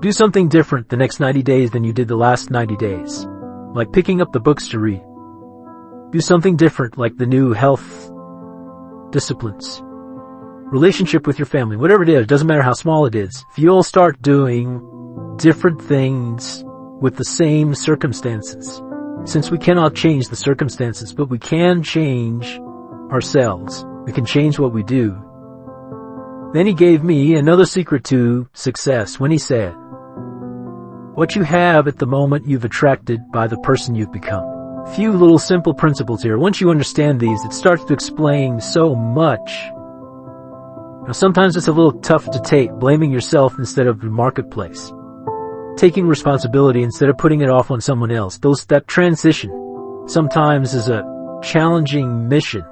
Do something different the next 90 days than you did the last 90 days. Like picking up the books to read. Do something different like the new health disciplines. Relationship with your family, whatever it is, doesn't matter how small it is. If you'll start doing different things with the same circumstances, since we cannot change the circumstances, but we can change ourselves. We can change what we do. Then he gave me another secret to success when he said, what you have at the moment you've attracted by the person you've become. Few little simple principles here. Once you understand these, it starts to explain so much. Now, sometimes it's a little tough to take, blaming yourself instead of the marketplace. Taking responsibility instead of putting it off on someone else. That transition sometimes is a challenging mission.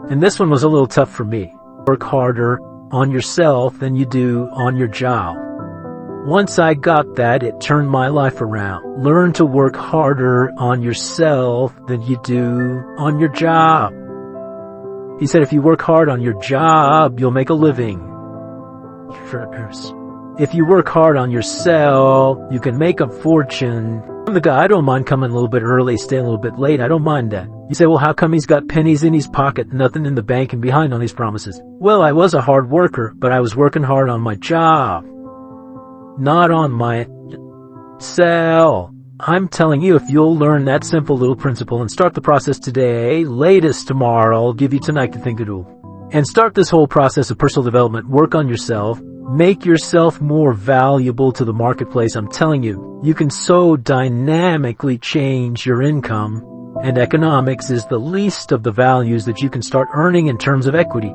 And this one was a little tough for me. Work harder on yourself than you do on your job. Once I got that, it turned my life around. Learn to work harder on yourself than you do on your job. He said if you work hard on your job, you'll make a living. If you work hard on yourself, you can make a fortune. I'm the guy, I don't mind coming a little bit early, staying a little bit late. I don't mind that. You say, well, how come he's got pennies in his pocket, nothing in the bank, and behind on his promises? Well, I was a hard worker, but I was working hard on my job, not on myself. I'm telling you, if you'll learn that simple little principle and start the process today, latest tomorrow, I'll give you tonight to think it all. And start this whole process of personal development, work on yourself, make yourself more valuable to the marketplace. I'm telling you, you can so dynamically change your income, and economics is the least of the values that you can start earning in terms of equity.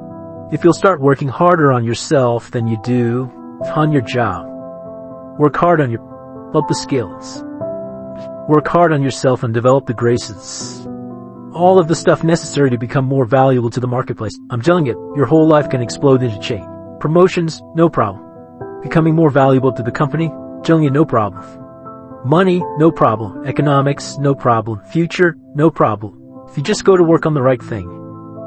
If you'll start working harder on yourself than you do on your job. Work hard on develop the skills. Work hard on yourself and develop the graces. All of the stuff necessary to become more valuable to the marketplace. I'm telling you, your whole life can explode into change. Promotions, no problem. Becoming more valuable to the company, telling you, no problem. Money, no problem. Economics, no problem. Future, no problem. If you just go to work on the right thing,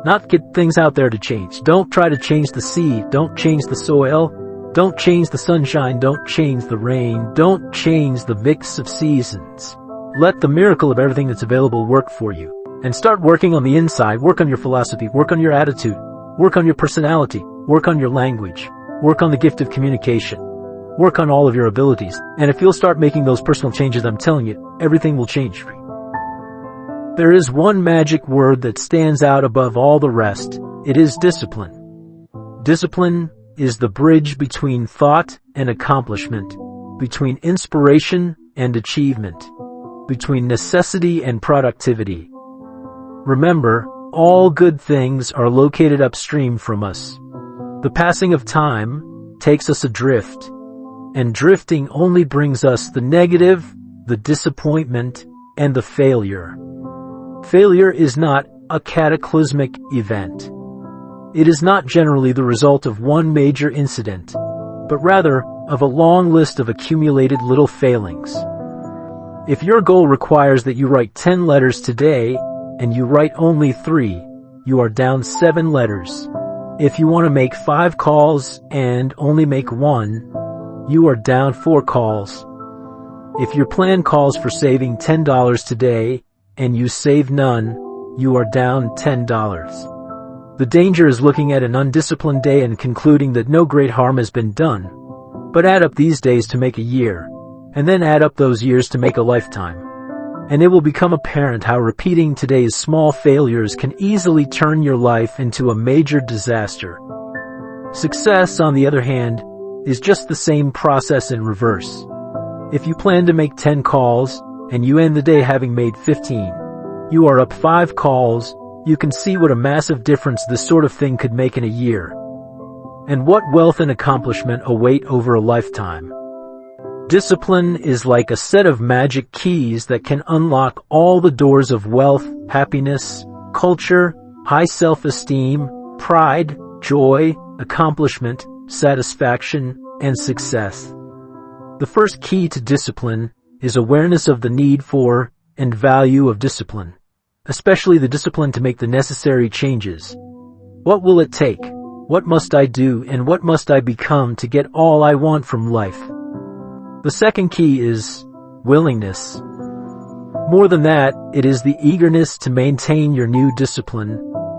not get things out there to change. Don't try to change the seed. Don't change the soil. Don't change the sunshine. Don't change the rain. Don't change the mix of seasons. Let the miracle of everything that's available work for you. And start working on the inside. Work on your philosophy. Work on your attitude. Work on your personality. Work on your language. Work on the gift of communication. Work on all of your abilities. And if you'll start making those personal changes, I'm telling you, everything will change for you. There is one magic word that stands out above all the rest. It is discipline. Discipline is the bridge between thought and accomplishment, between inspiration and achievement, between necessity and productivity. Remember, all good things are located upstream from us. The passing of time takes us adrift, and drifting only brings us the negative, the disappointment, and the failure. Failure is not a cataclysmic event. It is not generally the result of one major incident, but rather of a long list of accumulated little failings. If your goal requires that you write 10 letters today, and you write only 3, you are down 7 letters. If you want to make 5 calls and only make 1, you are down 4 calls. If your plan calls for saving $10 today and you save none, you are down $10. The danger is looking at an undisciplined day and concluding that no great harm has been done. But add up these days to make a year, and then add up those years to make a lifetime. And it will become apparent how repeating today's small failures can easily turn your life into a major disaster. Success, on the other hand, is just the same process in reverse. If you plan to make 10 calls, and you end the day having made 15, you are up 5 calls. You can see what a massive difference this sort of thing could make in a year. And what wealth and accomplishment await over a lifetime. Discipline is like a set of magic keys that can unlock all the doors of wealth, happiness, culture, high self-esteem, pride, joy, accomplishment, satisfaction, and success. The first key to discipline is awareness of the need for and value of discipline, especially the discipline to make the necessary changes. What will it take? What must I do and what must I become to get all I want from life? The second key is willingness. More than that, it is the eagerness to maintain your new discipline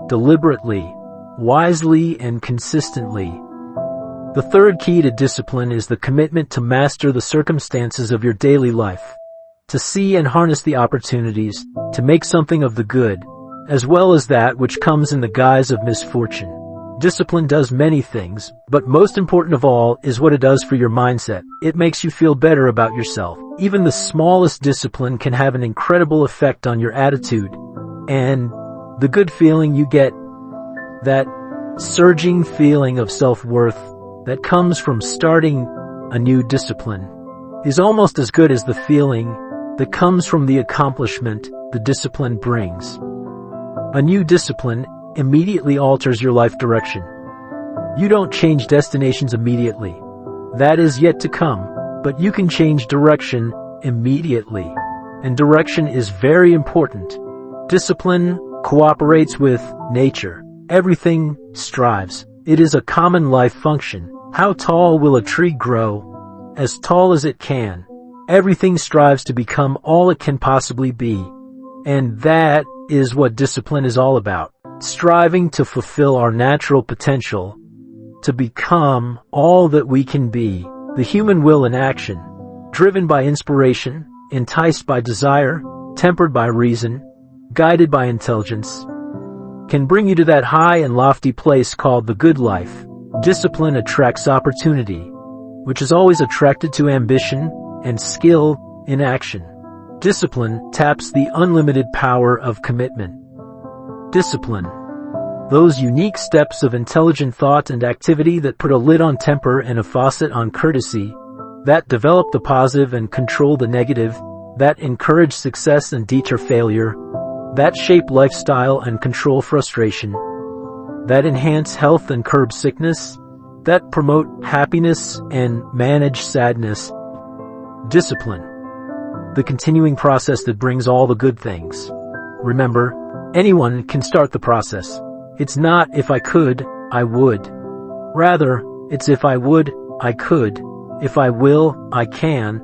deliberately, wisely, and consistently. The third key to discipline is the commitment to master the circumstances of your daily life, to see and harness the opportunities, to make something of the good, as well as that which comes in the guise of misfortune. Discipline does many things, but most important of all is what it does for your mindset. It makes you feel better about yourself. Even the smallest discipline can have an incredible effect on your attitude, and the good feeling you get, that surging feeling of self-worth that comes from starting a new discipline, is almost as good as the feeling that comes from the accomplishment the discipline brings. A new discipline immediately alters your life direction. You don't change destinations immediately. That is yet to come, but you can change direction immediately. And direction is very important. Discipline cooperates with nature. Everything strives. It is a common life function. How tall will a tree grow? As tall as it can. Everything strives to become all it can possibly be. And that is what discipline is all about. Striving to fulfill our natural potential, to become all that we can be. The human will in action, driven by inspiration, enticed by desire, tempered by reason, guided by intelligence, can bring you to that high and lofty place called the good life. Discipline attracts opportunity, which is always attracted to ambition and skill in action. Discipline taps the unlimited power of commitment. Discipline, those unique steps of intelligent thought and activity that put a lid on temper and a faucet on courtesy, that develop the positive and control the negative, that encourage success and deter failure, that shape lifestyle and control frustration, that enhance health and curb sickness, that promote happiness and manage sadness. Discipline, the continuing process that brings all the good things. Remember, anyone can start the process. It's not if I could, I would. Rather, it's if I would, I could. If I will, I can.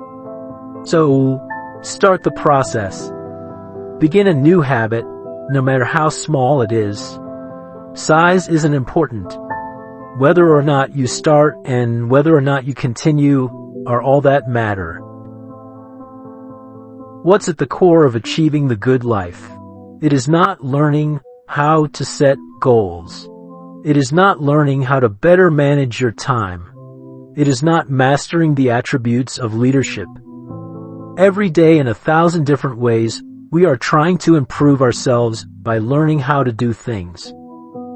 So, start the process. Begin a new habit, no matter how small it is. Size isn't important. Whether or not you start and whether or not you continue are all that matter. What's at the core of achieving the good life? It is not learning how to set goals. It is not learning how to better manage your time. It is not mastering the attributes of leadership. Every day in 1,000 different ways, we are trying to improve ourselves by learning how to do things.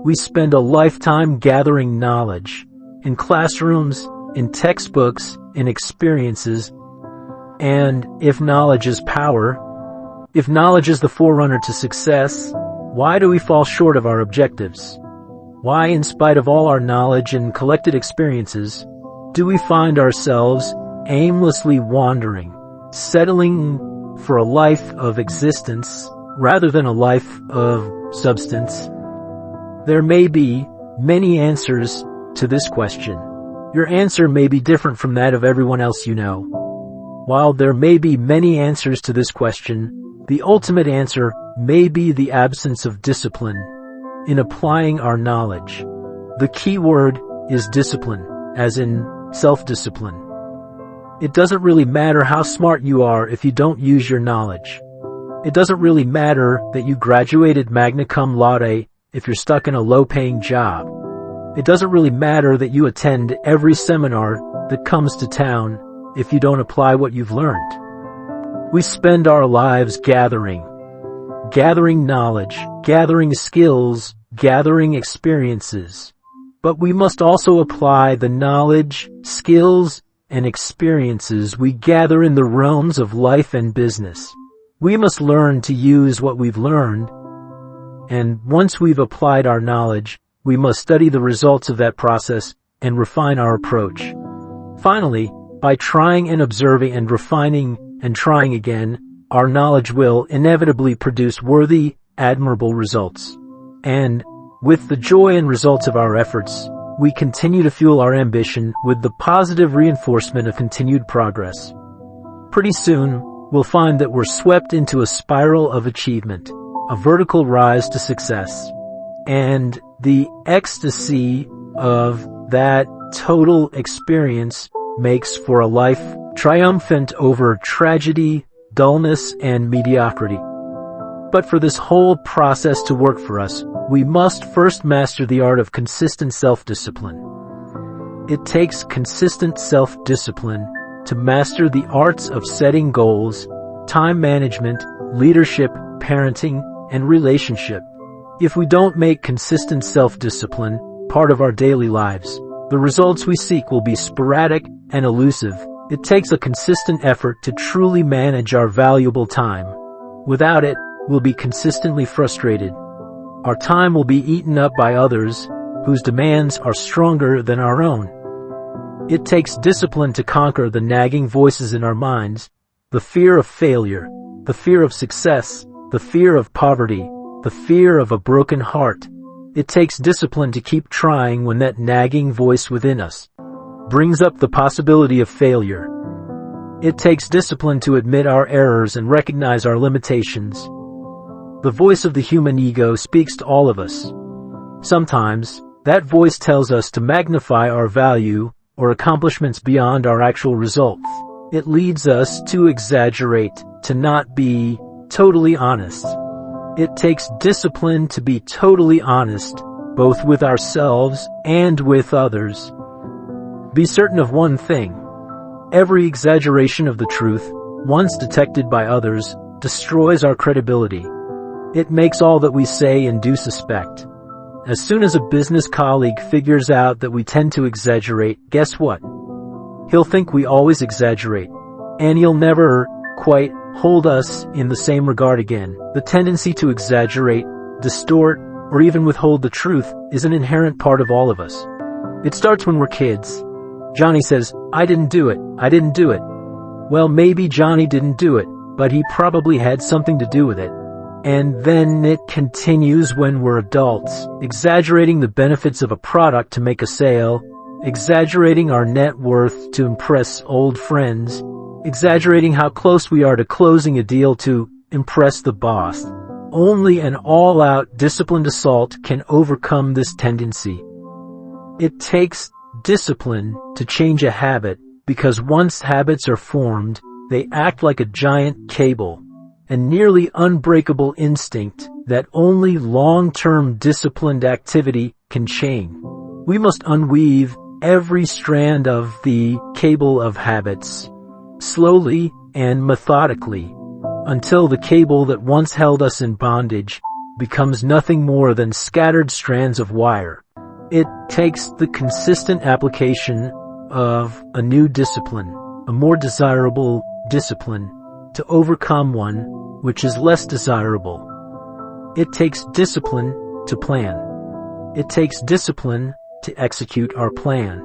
We spend a lifetime gathering knowledge in classrooms, in textbooks, in experiences, and if knowledge is power, if knowledge is the forerunner to success, why do we fall short of our objectives? Why, in spite of all our knowledge and collected experiences, do we find ourselves aimlessly wandering, settling for a life of existence rather than a life of substance? There may be many answers to this question. Your answer may be different from that of everyone else you know. While there may be many answers to this question, the ultimate answer may be the absence of discipline in applying our knowledge. The key word is discipline, as in self-discipline. It doesn't really matter how smart you are if you don't use your knowledge. It doesn't really matter that you graduated magna cum laude if you're stuck in a low-paying job. It doesn't really matter that you attend every seminar that comes to town if you don't apply what you've learned. We spend our lives gathering knowledge, gathering skills, gathering experiences. But we must also apply the knowledge, skills, and experiences we gather in the realms of life and business. We must learn to use what we've learned, and once we've applied our knowledge, we must study the results of that process and refine our approach. Finally, by trying and observing and refining and trying again, our knowledge will inevitably produce worthy, admirable results. And, with the joy and results of our efforts, we continue to fuel our ambition with the positive reinforcement of continued progress. Pretty soon, we'll find that we're swept into a spiral of achievement, a vertical rise to success. And the ecstasy of that total experience makes for a life triumphant over tragedy, dullness, and mediocrity. But for this whole process to work for us, we must first master the art of consistent self-discipline. It takes consistent self-discipline to master the arts of setting goals, time management, leadership, parenting, and relationship. If we don't make consistent self-discipline part of our daily lives, the results we seek will be sporadic and elusive. It takes a consistent effort to truly manage our valuable time. Without it, we'll be consistently frustrated. Our time will be eaten up by others whose demands are stronger than our own. It takes discipline to conquer the nagging voices in our minds, the fear of failure, the fear of success, the fear of poverty, the fear of a broken heart. It takes discipline to keep trying when that nagging voice within us brings up the possibility of failure. It takes discipline to admit our errors and recognize our limitations. The voice of the human ego speaks to all of us. Sometimes, that voice tells us to magnify our value or accomplishments beyond our actual results. It leads us to exaggerate, to not be totally honest. It takes discipline to be totally honest, both with ourselves and with others. Be certain of one thing. Every exaggeration of the truth, once detected by others, destroys our credibility. It makes all that we say and do suspect. As soon as a business colleague figures out that we tend to exaggerate, guess what? He'll think we always exaggerate, and he'll never quite hold us in the same regard again. The tendency to exaggerate, distort, or even withhold the truth is an inherent part of all of us. It starts when we're kids. Johnny says, "I didn't do it. I didn't do it." Well, maybe Johnny didn't do it, but he probably had something to do with it. And then it continues when we're adults, exaggerating the benefits of a product to make a sale, exaggerating our net worth to impress old friends, exaggerating how close we are to closing a deal to impress the boss. Only an all-out disciplined assault can overcome this tendency. It takes discipline to change a habit, because once habits are formed, they act like a giant cable, a nearly unbreakable instinct that only long-term disciplined activity can chain. We must unweave every strand of the cable of habits, slowly and methodically, until the cable that once held us in bondage becomes nothing more than scattered strands of wire. It takes the consistent application of a new discipline, a more desirable discipline, to overcome one which is less desirable. It takes discipline to plan. It takes discipline to execute our plan.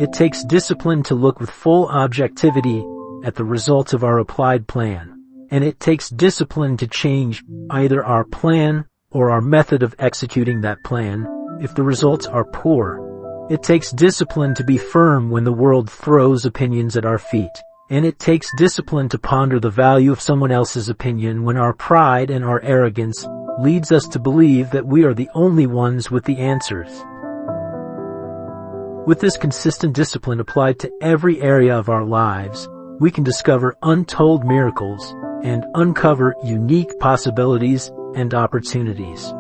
It takes discipline to look with full objectivity at the results of our applied plan. And it takes discipline to change either our plan or our method of executing that plan if the results are poor. It takes discipline to be firm when the world throws opinions at our feet. And it takes discipline to ponder the value of someone else's opinion when our pride and our arrogance leads us to believe that we are the only ones with the answers. With this consistent discipline applied to every area of our lives, we can discover untold miracles and uncover unique possibilities and opportunities.